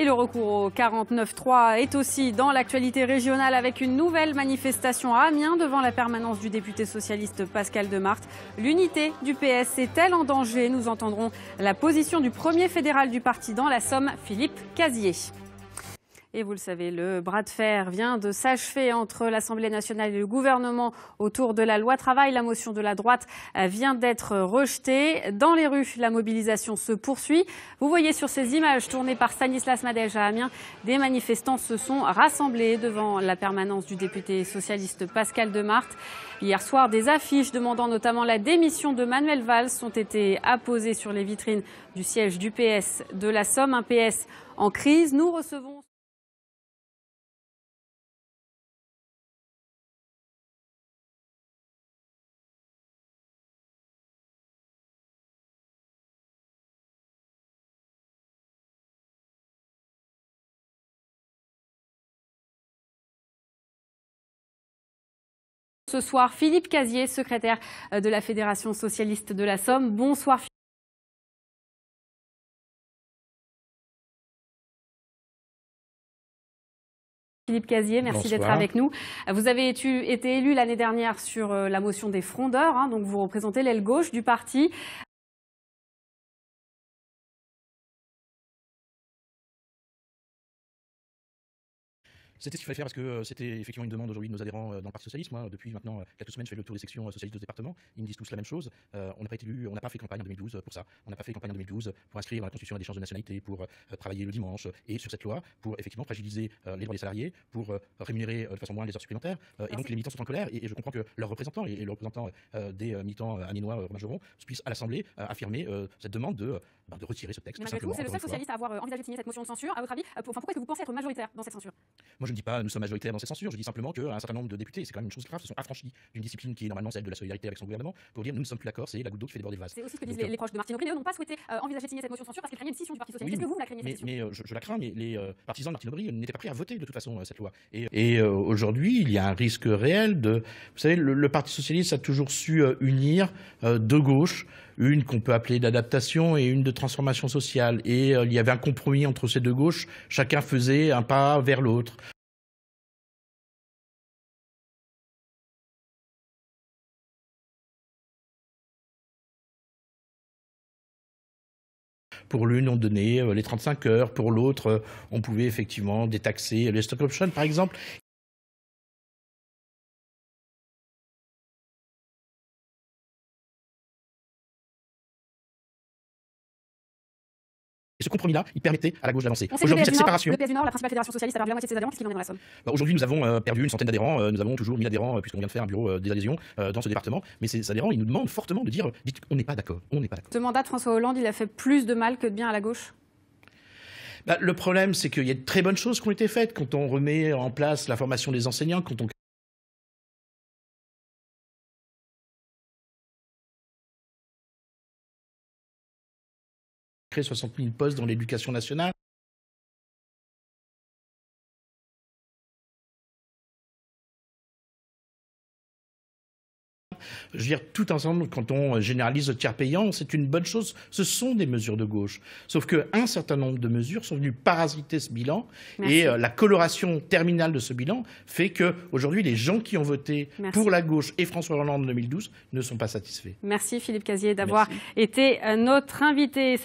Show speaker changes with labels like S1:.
S1: Et le recours au 49.3 est aussi dans l'actualité régionale avec une nouvelle manifestation à Amiens devant la permanence du député socialiste Pascal Demarthe. L'unité du PS est-elle en danger? Nous entendrons la position du premier fédéral du parti dans la Somme, Philippe Casier. Et vous le savez, le bras de fer vient de s'achever entre l'Assemblée nationale et le gouvernement autour de la loi travail. La motion de la droite vient d'être rejetée. Dans les rues, la mobilisation se poursuit. Vous voyez sur ces images tournées par Stanislas Madej à Amiens, des manifestants se sont rassemblés devant la permanence du député socialiste Pascal Demarthe. Hier soir, des affiches demandant notamment la démission de Manuel Valls ont été apposées sur les vitrines du siège du PS de la Somme, un PS en crise. Nous recevons ce soir Philippe Casier, secrétaire de la Fédération socialiste de la Somme. Bonsoir Philippe Casier, merci d'être avec nous. Vous avez été élu l'année dernière sur la motion des frondeurs, donc vous représentez l'aile gauche du parti.
S2: C'était ce qu'il fallait faire parce que c'était effectivement une demande aujourd'hui de nos adhérents dans le Parti Socialiste. Moi, depuis maintenant quelques semaines, je fais le tour des sections socialistes de département. Ils me disent tous la même chose. On n'a pas été élus, on n'a pas fait campagne en 2012 pour ça. On n'a pas fait campagne en 2012 pour inscrire dans la Constitution des chances de nationalité, pour travailler le dimanche et sur cette loi, pour effectivement fragiliser les droits des salariés, pour rémunérer de façon moins les heures supplémentaires. Et donc les militants sont en colère et je comprends que leurs représentants et le représentant des militants amiénois, Romain Geron, puissent à l'Assemblée affirmer cette demande de retirer ce texte.
S1: Mais malgré tout, c'est le seul socialiste à avoir envisagé de signer cette motion de censure. À votre avis, pourquoi est-ce que vous pensez être majoritaire dans cette censure?
S2: Moi, je ne dis pas nous sommes majoritaires dans cette censure, je dis simplement qu'un certain nombre de députés, c'est quand même une chose grave, se sont affranchis d'une discipline qui est normalement celle de la solidarité avec son gouvernement pour dire nous ne sommes plus d'accord, c'est la goutte d'eau qui fait déborder le vase.
S1: C'est aussi ce que disent les proches de Martine Aubry. Eux n'ont pas souhaité envisager de signer cette motion de censure parce qu'ils craignaient une scission du Parti socialiste. Est-ce que vous la craignez?
S2: Mais je la crains, mais les partisans de Martine Aubry n'étaient pas prêts à voter de toute façon cette loi. Et aujourd'hui, il y a un risque réel de... Vous savez, le Parti socialiste a toujours su unir deux gauches, une qu'on peut appeler d'adaptation et une de transformation sociale. Et il y avait un compromis entre ces deux gauches, chacun faisait un pas vers l'autre. Pour l'une, on donnait les 35 heures. Pour l'autre, on pouvait effectivement détaxer les stock options, par exemple. Et ce compromis-là, il permettait à la gauche d'avancer.
S1: Aujourd'hui, cette séparation... Le PS du Nord, la principale fédération socialiste, a perdu la moitié de ses adhérents. Qu'est-ce qu'il en est dans la Somme?
S2: Aujourd'hui, nous avons perdu une centaine d'adhérents. Nous avons toujours 1000 adhérents, puisqu'on vient de faire un bureau des adhésions dans ce département. Mais ces adhérents, ils nous demandent fortement de dire dites, on n'est pas d'accord. On n'est pas d'accord.
S1: Ce mandat de François Hollande, il a fait plus de mal que de bien à la gauche?
S2: Le problème, c'est qu'il y a de très bonnes choses qui ont été faites quand on remet en place la formation des enseignants, quand on crée 60 000 postes dans l'éducation nationale. Je veux dire, tout ensemble, quand on généralise le tiers payant, c'est une bonne chose. Ce sont des mesures de gauche. Sauf qu'un certain nombre de mesures sont venues parasiter ce bilan. Merci. Et la coloration terminale de ce bilan fait qu'aujourd'hui, les gens qui ont voté pour la gauche et François Hollande en 2012 ne sont pas satisfaits.
S1: Merci Philippe Casier d'avoir été notre invité.